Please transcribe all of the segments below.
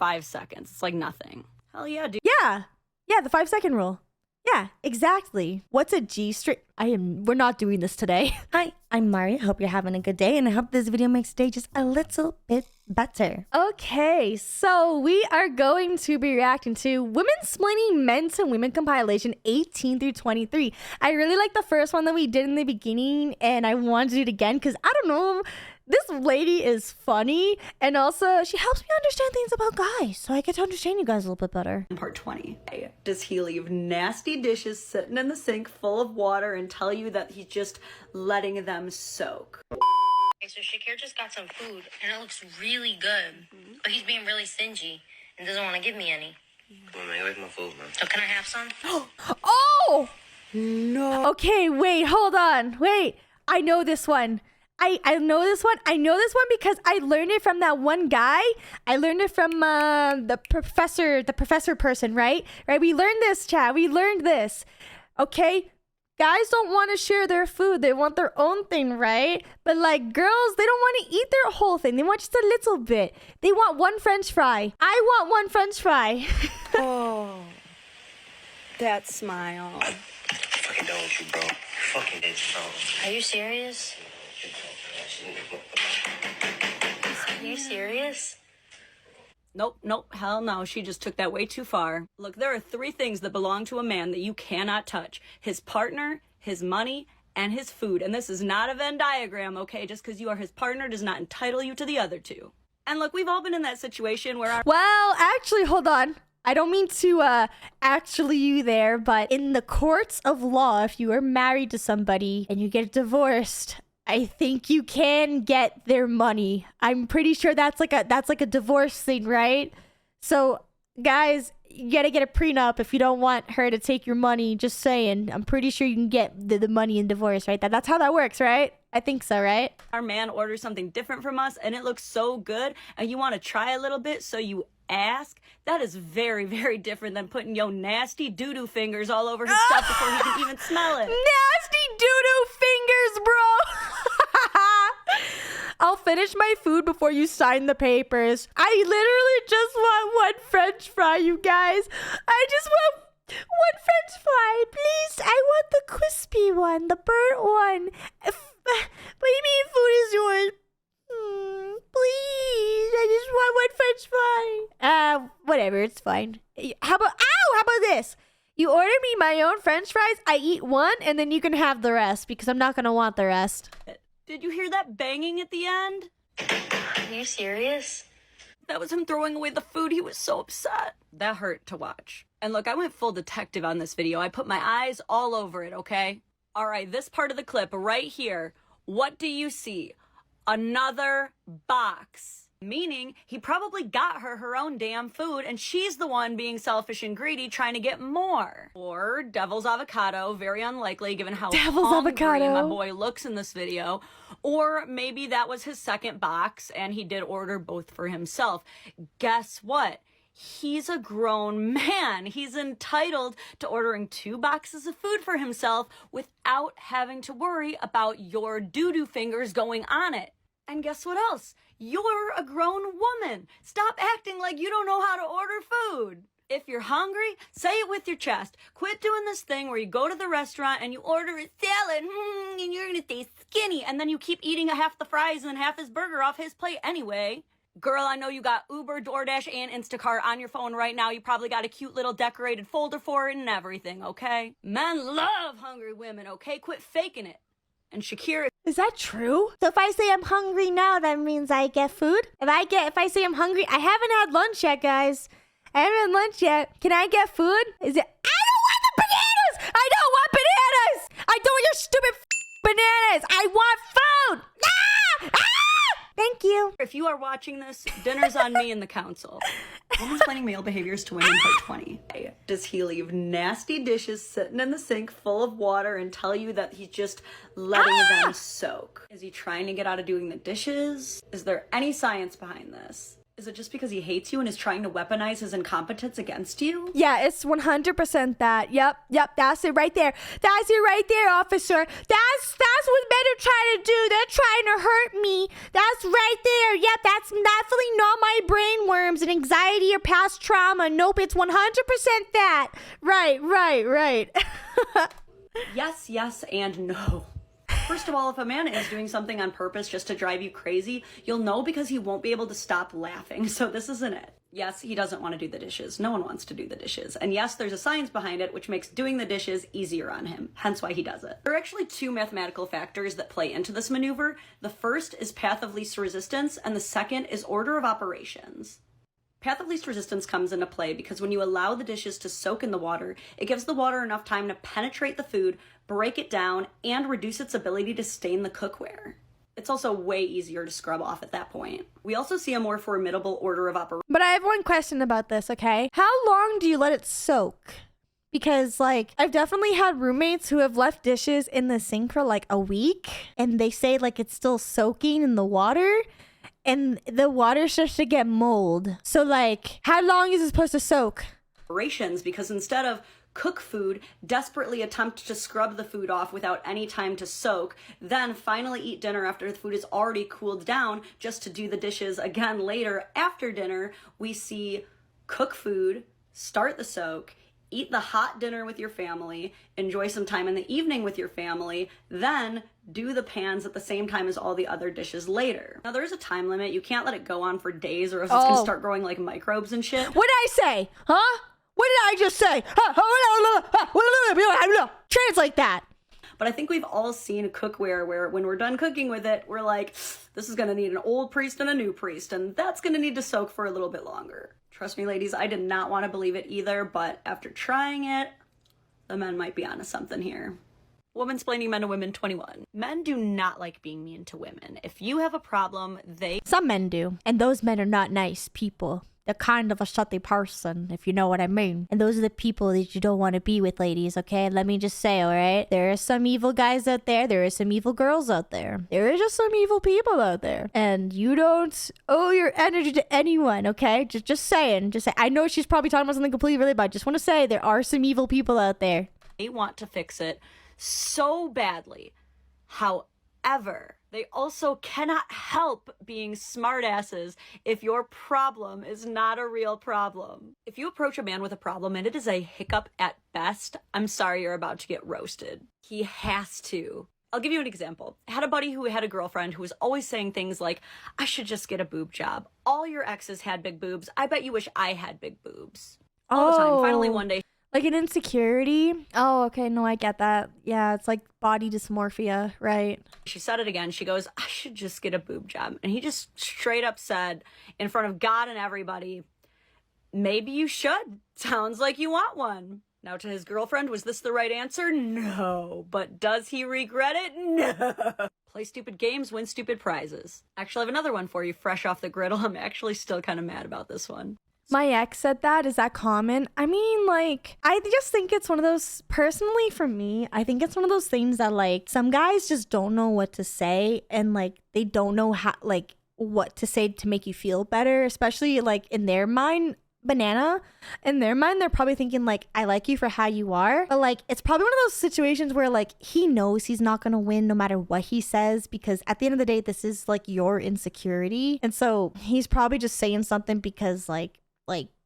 5 seconds. It's like nothing. Hell yeah, dude. Yeah, the 5-second rule. Yeah, exactly. What's a G-string? We're not doing this today. Hi, I'm Mari. I hope you're having a good day, and I hope this video makes today just a little bit better. Okay, so we are going to be reacting to Womansplaining Men to Women Compilation 18 through 23. I really like the first one that we did in the beginning, and I want to do it again because I don't know. This lady is funny, and also she helps me understand things about guys, so I get to understand you guys a little bit better. Part 20. Does he leave nasty dishes sitting in the sink full of water and tell you that he's just letting them soak? Okay, so Shakir just got some food, and it looks really good, but he's being really stingy and doesn't want to give me any. Come on, man, you like my food, man. So can I have some? Oh! No. Okay, wait, hold on. Wait, I know this one. I know this one. I know this one because I learned it from that one guy. I learned it from the professor person, right? Right? We learned this, chat. We learned this. Okay? Guys don't want to share their food. They want their own thing, right? But like girls, they don't want to eat their whole thing. They want just a little bit. They want one French fry. I want one French fry. Oh. That smile. I'm fucking done with you, bro. Fucking did, bro. Are you serious? Are you serious? Nope, hell no. She just took that way too far. Look, there are 3 things that belong to a man that you cannot touch. His partner, his money, and his food. And this is not a Venn diagram, okay? Just because you are his partner does not entitle you to the other 2. And look, we've all been in that situation where our— Well, actually, hold on. I don't mean to actually you there, but in the courts of law, if you are married to somebody and you get divorced, I think you can get their money. I'm pretty sure that's like a divorce thing, right? So, guys, you gotta get a prenup if you don't want her to take your money. Just saying. I'm pretty sure you can get the money in divorce, right? That's how that works, right? I think so, right? our man orders something different from us and it looks so good and you want to try a little bit, so you ask. That is very, very different than putting your nasty doo-doo fingers all over his stuff before he can even smell it. Nasty doo-doo fingers, bro. I'll finish my food before you sign the papers. I literally just want one French fry, you guys. I just want one French fry, please. I want the crispy one, the burnt one. What do you mean food is yours? Please, I just want one French fry. Whatever, it's fine. How about this? You order me my own French fries, I eat one, and then you can have the rest because I'm not gonna want the rest. Did you hear that banging at the end? Are you serious? That was him throwing away the food. He was so upset. That hurt to watch. And look, I went full detective on this video. I put my eyes all over it, okay? All right, this part of the clip right here. What do you see? Another box. Meaning he probably got her own damn food and she's the one being selfish and greedy trying to get more. Or devil's avocado, very unlikely given how hungry my boy looks in this video. Or maybe that was his second box and he did order both for himself. Guess what? He's a grown man. He's entitled to ordering 2 boxes of food for himself without having to worry about your doo-doo fingers going on it. And guess what else? You're a grown woman. Stop acting like you don't know how to order food. If you're hungry, say it with your chest. Quit doing this thing where you go to the restaurant and you order a salad and you're gonna stay skinny and then you keep eating half the fries and half his burger off his plate anyway. Girl, I know you got Uber, DoorDash, and Instacart on your phone right now. You probably got a cute little decorated folder for it and everything, okay? Men love hungry women, okay? Quit faking it. And Shakira— Is that true? So if I say I'm hungry now, that means I get food? If I say I'm hungry, I haven't had lunch yet, guys. I haven't had lunch yet. Can I get food? I don't want the bananas! I don't want bananas! I don't want your stupid bananas! I want food! Thank you. If you are watching this, dinner's on me and the council. Womansplaining male behaviors to women, part 20. Does he leave nasty dishes sitting in the sink full of water and tell you that he's just letting them soak? Is he trying to get out of doing the dishes? Is there any science behind this? Is it just because he hates you and is trying to weaponize his incompetence against you? Yeah, it's 100% that. Yep, that's it right there. That's it right there, officer. That's what men are trying to do. They're trying to hurt me. That's right there. Yep, that's definitely not my brain worms and anxiety or past trauma. Nope, it's 100% that. Right. Yes, and no. First of all, if a man is doing something on purpose just to drive you crazy, you'll know because he won't be able to stop laughing. So this isn't it. Yes, he doesn't want to do the dishes. No one wants to do the dishes. And yes, there's a science behind it, which makes doing the dishes easier on him. Hence why he does it. There are actually two mathematical factors that play into this maneuver. The first is path of least resistance, and the second is order of operations. Path of least resistance comes into play because when you allow the dishes to soak in the water, it gives the water enough time to penetrate the food, break it down, and reduce its ability to stain the cookware. It's also way easier to scrub off at that point. We also see a more formidable order of operations. But I have one question about this, okay? How long do you let it soak? Because, like, I've definitely had roommates who have left dishes in the sink for, like, a week, and they say, like, it's still soaking in the water, and the water starts to get mold. So, like, how long is it supposed to soak? Because instead of cook food, desperately attempt to scrub the food off without any time to soak, then finally eat dinner after the food is already cooled down just to do the dishes again later after dinner, we see cook food, start the soak, eat the hot dinner with your family, enjoy some time in the evening with your family, then do the pans at the same time as all the other dishes later. Now there's a time limit. You can't let it go on for days or else it's gonna start growing like microbes and shit. What did I say? Huh? What did I just say? Translate that. But I think we've all seen cookware where when we're done cooking with it, we're like, this is gonna need an old priest and a new priest, and that's gonna need to soak for a little bit longer. Trust me, ladies, I did not want to believe it either, but after trying it, the men might be onto something here. Womansplaining Men to Women 21. Men do not like being mean to women. If you have a problem, Some men do. And those men are not nice people. They're kind of a shitty person, if you know what I mean. And those are the people that you don't want to be with, ladies, okay? Let me just say, all right? There are some evil guys out there. There are some evil girls out there. There are just some evil people out there. And you don't owe your energy to anyone, okay? Just saying. Just say. I know she's probably talking about something completely related, but I just want to say there are some evil people out there. they want to fix it so badly. However, they also cannot help being smartasses if your problem is not a real problem. If you approach a man with a problem and it is a hiccup at best, I'm sorry, you're about to get roasted. He has to. I'll give you an example. I had a buddy who had a girlfriend who was always saying things like, I should just get a boob job. All your exes had big boobs. I bet you wish I had big boobs. All the time. Finally, one day. Like an insecurity? Oh, okay. No, I get that. Yeah, it's like body dysmorphia, right? She said it again. She goes, I should just get a boob job. And he just straight up said in front of God and everybody, maybe you should. Sounds like you want one. Now, to his girlfriend, was this the right answer? No. But does he regret it? No. Play stupid games, win stupid prizes. Actually, I have another one for you, fresh off the griddle. I'm actually still kind of mad about this one. My ex said that. Is that common? I mean, like, I just think it's one of those, personally for me, I think it's one of those things that, like, some guys just don't know what to say, and, like, they don't know how, like, what to say to make you feel better, especially, like, in their mind. In their mind, they're probably thinking, like, I like you for how you are, but, like, it's probably one of those situations where, like, he knows he's not gonna win no matter what he says, because at the end of the day, this is, like, your insecurity, and so he's probably just saying something because, like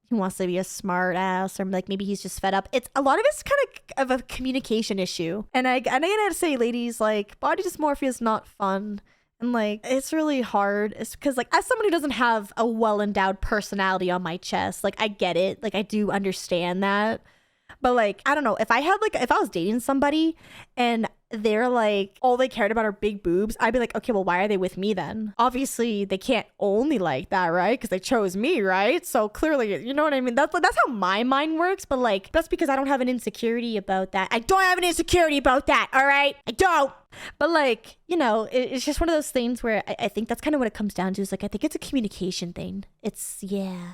he wants to be a smart ass, or like maybe he's just fed up. It's a lot of it's kind of a communication issue, and I gotta say, ladies, like, body dysmorphia is not fun. And, like, it's really hard. It's because, like, as someone who doesn't have a well-endowed personality on my chest, like, I get it. Like, I do understand that. But, like, I don't know. If I was dating somebody and they're, like, all they cared about are big boobs, I'd be like, okay, well, why are they with me then? Obviously, they can't only like that, right? Because they chose me, right? So, clearly, you know what I mean? That's how my mind works. But, like, that's because I don't have an insecurity about that. I don't have an insecurity about that, all right? I don't. But like, you know, it's just one of those things where I think that's kind of what it comes down to. Is like, I think it's a communication thing. It's, yeah,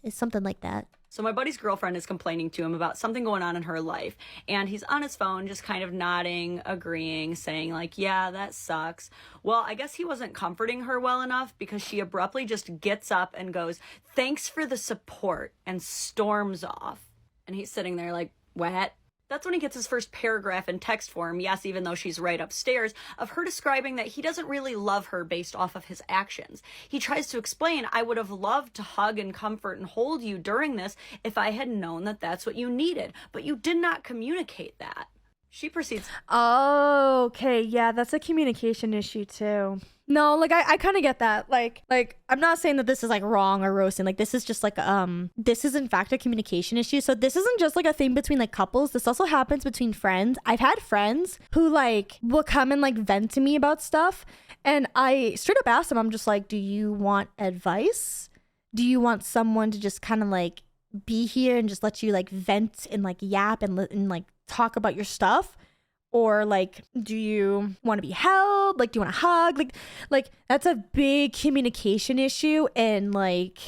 it's something like that. So my buddy's girlfriend is complaining to him about something going on in her life. And he's on his phone just kind of nodding, agreeing, saying like, yeah, that sucks. Well, I guess he wasn't comforting her well enough because she abruptly just gets up and goes, thanks for the support, and storms off. And he's sitting there like, what? That's when he gets his first paragraph in text form, yes, even though she's right upstairs, of her describing that he doesn't really love her based off of his actions. He tries to explain, I would have loved to hug and comfort and hold you during this if I had known that that's what you needed, but you did not communicate that. She proceeds, Oh, okay. Yeah, that's a communication issue too. No, like I kind of get that. Like I'm not saying that this is like wrong or roasting. Like this is just like this is in fact a communication issue. So this isn't just like a thing between like couples. This also happens between friends. I've had friends who like will come and like vent to me about stuff, and I straight up ask them, I'm just like, do you want advice? Do you want someone to just kind of like be here and just let you like vent and like yap and like talk about your stuff? Or like, do you want to be held? Like, do you want to hug? Like that's a big communication issue. And like,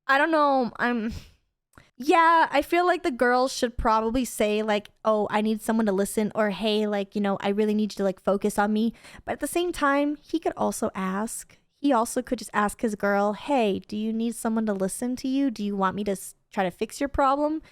I don't know. I feel like the girls should probably say like, oh, I need someone to listen, or hey, like, you know, I really need you to like focus on me. But at the same time, he could also could just ask his girl, hey, do you need someone to listen to you? Do you want me to try to fix your problem?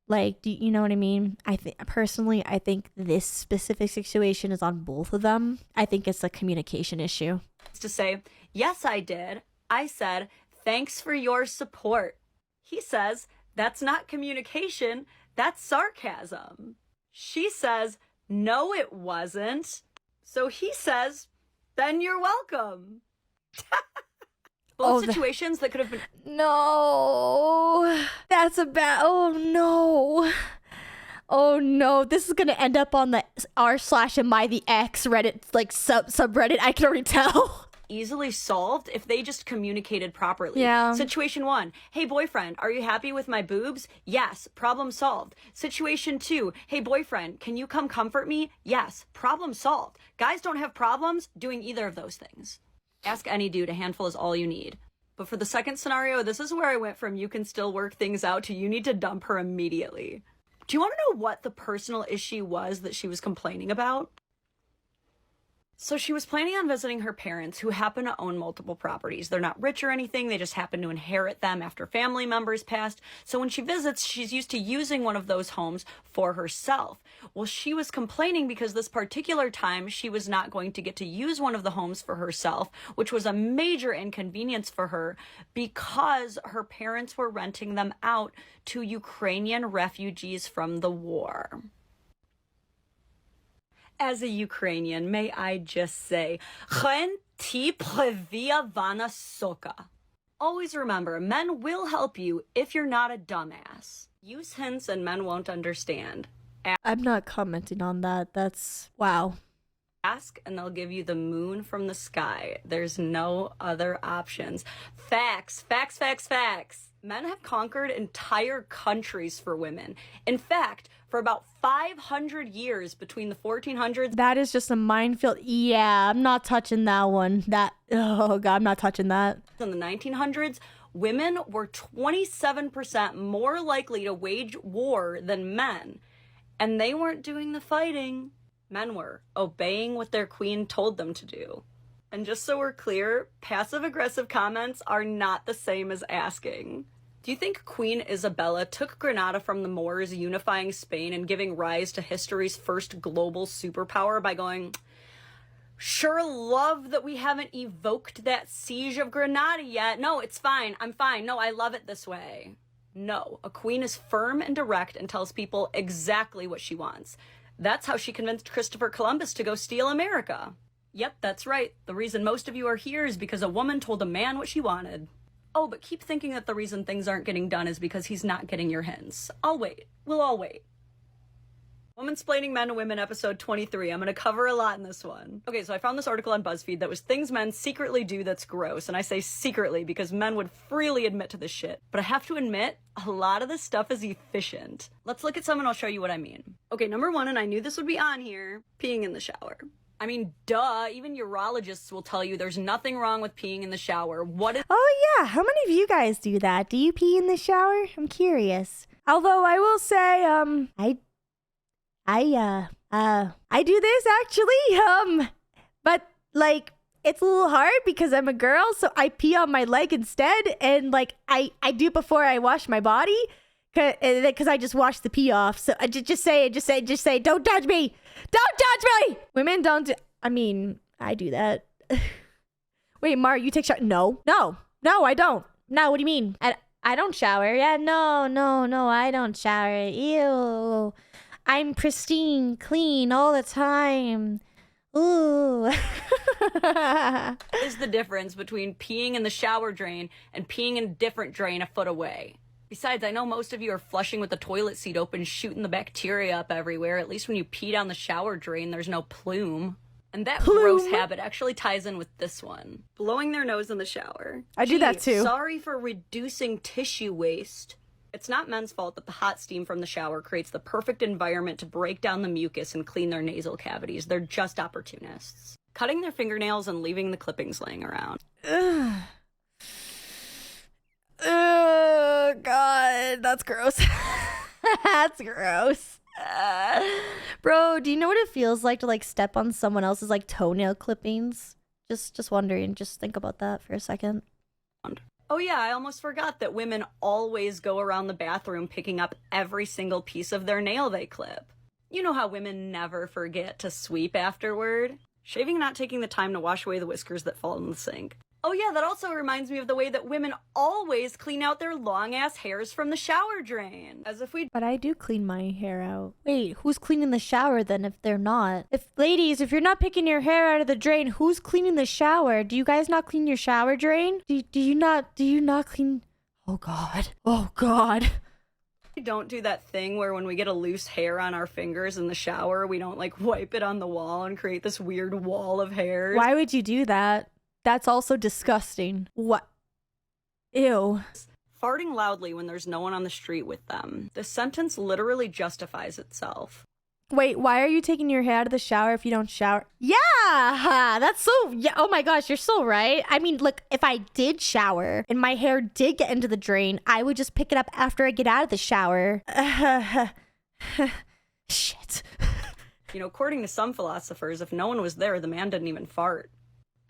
Like, do you know what I mean? I think this specific situation is on both of them. I think it's a communication issue. to say, yes, I did. I said, thanks for your support. He says, that's not communication, that's sarcasm. She says, no, it wasn't. So he says, then you're welcome. Both situations that could have been... No, that's a bad... Oh no, this is gonna end up on the r/am I the X Reddit, like subreddit. I can already tell. Easily solved if they just communicated properly. Yeah. Situation 1, hey boyfriend, are you happy with my boobs? Yes, problem solved. Situation 2, hey boyfriend, can you come comfort me? Yes, problem solved. Guys don't have problems doing either of those things. Ask any dude, a handful is all you need. But for the second scenario, this is where I went from you can still work things out to you need to dump her immediately. Do you want to know what the personal issue was that she was complaining about? So she was planning on visiting her parents, who happen to own multiple properties. They're not rich or anything, they just happen to inherit them after family members passed. So when she visits, she's used to using one of those homes for herself. Well, she was complaining because this particular time she was not going to get to use one of the homes for herself, which was a major inconvenience for her because her parents were renting them out to Ukrainian refugees from the war. As a Ukrainian, may I just say, always remember, men will help you if you're not a dumbass. Use hints and men won't understand. I'm not commenting on that. That's... wow. Ask and they'll give you the moon from the sky. There's no other options. Facts, facts, facts, facts. Men have conquered entire countries for women. In fact, for about 500 years between the 1400s... That is just a minefield. Yeah, I'm not touching that one. Oh God, I'm not touching that. In the 1900s, women were 27% more likely to wage war than men. And they weren't doing the fighting. Men were obeying what their queen told them to do. And just so we're clear, passive-aggressive comments are not the same as asking. Do you think Queen Isabella took Granada from the Moors, unifying Spain and giving rise to history's first global superpower by going, sure love that we haven't evoked that siege of Granada yet. No, it's fine. I'm fine. No, I love it this way. No, a queen is firm and direct and tells people exactly what she wants. That's how she convinced Christopher Columbus to go steal America. Yep, that's right. The reason most of you are here is because a woman told a man what she wanted. Oh, but keep thinking that the reason things aren't getting done is because he's not getting your hints. I'll wait. We'll all wait. Womansplaining Men and Women, episode 23. I'm going to cover a lot in this one. Okay, so I found this article on BuzzFeed that was things men secretly do that's gross. And I say secretly because men would freely admit to this shit. But I have to admit, a lot of this stuff is efficient. Let's look at some and I'll show you what I mean. Okay, number 1, and I knew this would be on here, peeing in the shower. I mean, duh, even urologists will tell you there's nothing wrong with peeing in the shower. What is Oh yeah, how many of you guys do that? Do you pee in the shower? I'm curious. Although I will say, I do this actually, but like it's a little hard because I'm a girl, so I pee on my leg instead, and like I do it before I wash my body, because I just wash the pee off. So I just say, don't touch me, don't touch me. Women don't do. I mean, I do that. Wait, Mar, you take shower? No, I don't. No, what do you mean? I don't shower. Yeah, no, I don't shower. Ew. I'm pristine, clean all the time. Ooh. is the difference between peeing in the shower drain and peeing in a different drain a foot away? Besides, I know most of you are flushing with the toilet seat open, shooting the bacteria up everywhere. At least when you pee down the shower drain, there's no plume. And that gross habit actually ties in with this one. Blowing their nose in the shower. I do that too. Sorry for reducing tissue waste. It's not men's fault that the hot steam from the shower creates the perfect environment to break down the mucus and clean their nasal cavities. They're just opportunists. Cutting their fingernails and leaving the clippings laying around. Ugh. Oh, God. That's gross. That's gross. Bro, do you know what it feels like to like step on someone else's like toenail clippings? Just wondering. Just think about that for a second. Oh yeah, I almost forgot that women always go around the bathroom picking up every single piece of their nail they clip. You know how women never forget to sweep afterward? Shaving and not taking the time to wash away the whiskers that fall in the sink. Oh yeah, that also reminds me of the way that women always clean out their long-ass hairs from the shower drain. As if we... But I do clean my hair out. Wait, who's cleaning the shower then if they're not? Ladies, if you're not picking your hair out of the drain, who's cleaning the shower? Do you guys not clean your shower drain? Do you not clean... Oh God. Oh God. We don't do that thing where when we get a loose hair on our fingers in the shower, we don't like wipe it on the wall and create this weird wall of hairs. Why would you do that? That's also disgusting. What? Ew. Farting loudly when there's no one on the street with them. The sentence literally justifies itself. Wait, why are you taking your hair out of the shower if you don't shower? Yeah, that's so, yeah, oh my gosh, you're so right. I mean, look, if I did shower and my hair did get into the drain, I would just pick it up after I get out of the shower. Shit. You know, according to some philosophers, if no one was there, the man didn't even fart.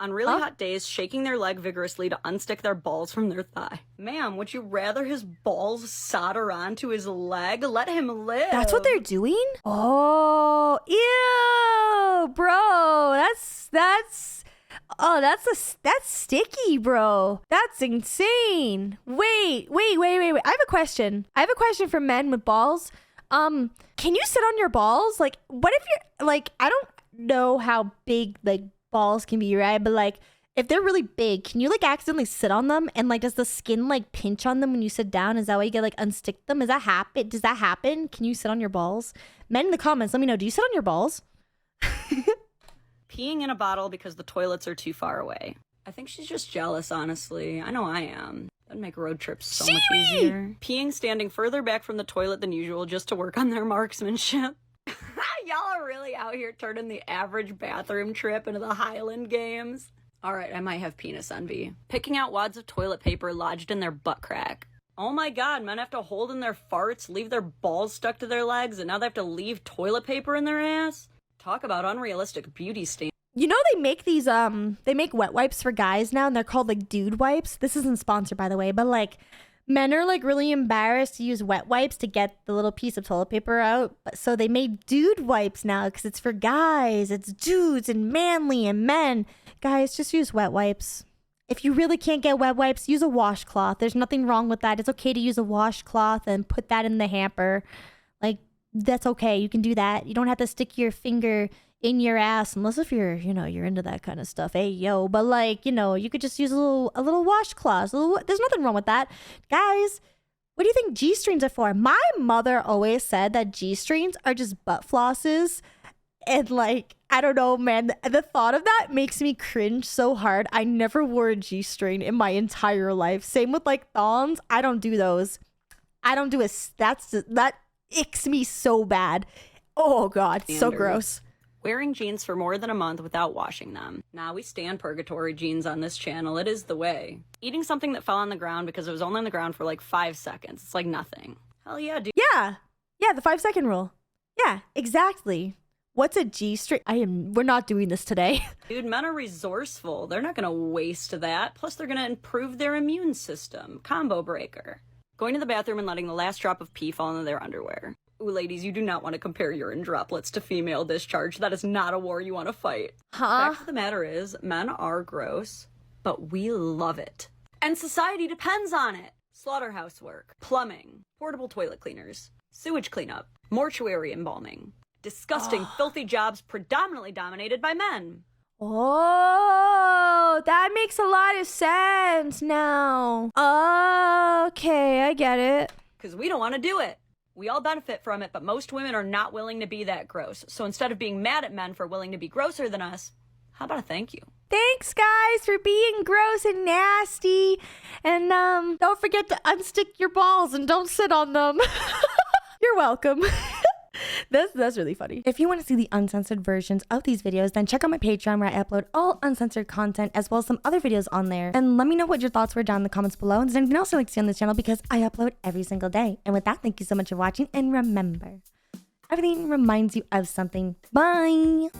On really hot days, shaking their leg vigorously to unstick their balls from their thigh. Ma'am, would you rather his balls solder onto his leg? Let him live. That's what they're doing? Oh, ew, bro. That's sticky, bro. That's insane. Wait. I have a question. I have a question for men with balls. Can you sit on your balls? Like, what if you're, like, I don't know how big, like, balls can be, right? But like if they're really big, can you like accidentally sit on them and like does the skin like pinch on them when you sit down? Is that why you get like unstick them? Does that happen? Can you sit on your balls? Men in the comments, let me know, do you sit on your balls? Peeing in a bottle because the toilets are too far away. I think she's just jealous, honestly. I know I am. That'd make road trips so much easier. Peeing standing further back from the toilet than usual just to work on their marksmanship. Y'all are really out here turning the average bathroom trip into the Highland Games. Alright, I might have penis envy. Picking out wads of toilet paper lodged in their butt crack. Oh my god, men have to hold in their farts, leave their balls stuck to their legs, and now they have to leave toilet paper in their ass? Talk about unrealistic beauty standards. You know they make these, they make wet wipes for guys now, and they're called like dude wipes. This isn't sponsored, by the way, but like men are like really embarrassed to use wet wipes to get the little piece of toilet paper out. So they made dude wipes now because it's for guys. It's dudes and manly and men. Guys, just use wet wipes. If you really can't get wet wipes, use a washcloth. There's nothing wrong with that. It's okay to use a washcloth and put that in the hamper. Like, that's okay. You can do that. You don't have to stick your finger in your ass unless if you're, you know, you're into that kind of stuff. Hey, yo. But like, you know, you could just use a little washcloth. There's nothing wrong with that. Guys, what do you think G-strings are for? My mother always said that G-strings are just butt flosses. And like, I don't know, man. The thought of that makes me cringe so hard. I never wore a G-string in my entire life. Same with like thongs. I don't do those. I don't do that icks me so bad. Oh God, so gross. Wearing jeans for more than a month without washing them. Nah, we stand purgatory jeans on this channel. It is the way. Eating something that fell on the ground because it was only on the ground for like 5 seconds. It's like nothing. Hell yeah, dude. Yeah. Yeah, the 5-second rule. Yeah, exactly. What's a G-string? We're not doing this today. Dude, men are resourceful. They're not gonna waste that. Plus, they're gonna improve their immune system. Combo breaker. Going to the bathroom and letting the last drop of pee fall into their underwear. Ooh, ladies, you do not want to compare urine droplets to female discharge. That is not a war you want to fight. Huh? Fact of the matter is, men are gross, but we love it. And society depends on it. Slaughterhouse work, plumbing, portable toilet cleaners, sewage cleanup, mortuary embalming. Disgusting, filthy jobs predominantly dominated by men. Oh, that makes a lot of sense now. Okay, I get it. Because we don't want to do it. We all benefit from it, but most women are not willing to be that gross. So instead of being mad at men for willing to be grosser than us, how about a thank you? Thanks, guys, for being gross and nasty. And don't forget to unstick your balls and don't sit on them. You're welcome. That's really funny. If you want to see the uncensored versions of these videos, then check out my Patreon where I upload all uncensored content as well as some other videos on there. And let me know what your thoughts were down in the comments below. And there's anything else you'd like to see on this channel because I upload every single day. And with that, thank you so much for watching. And remember, everything reminds you of something. Bye!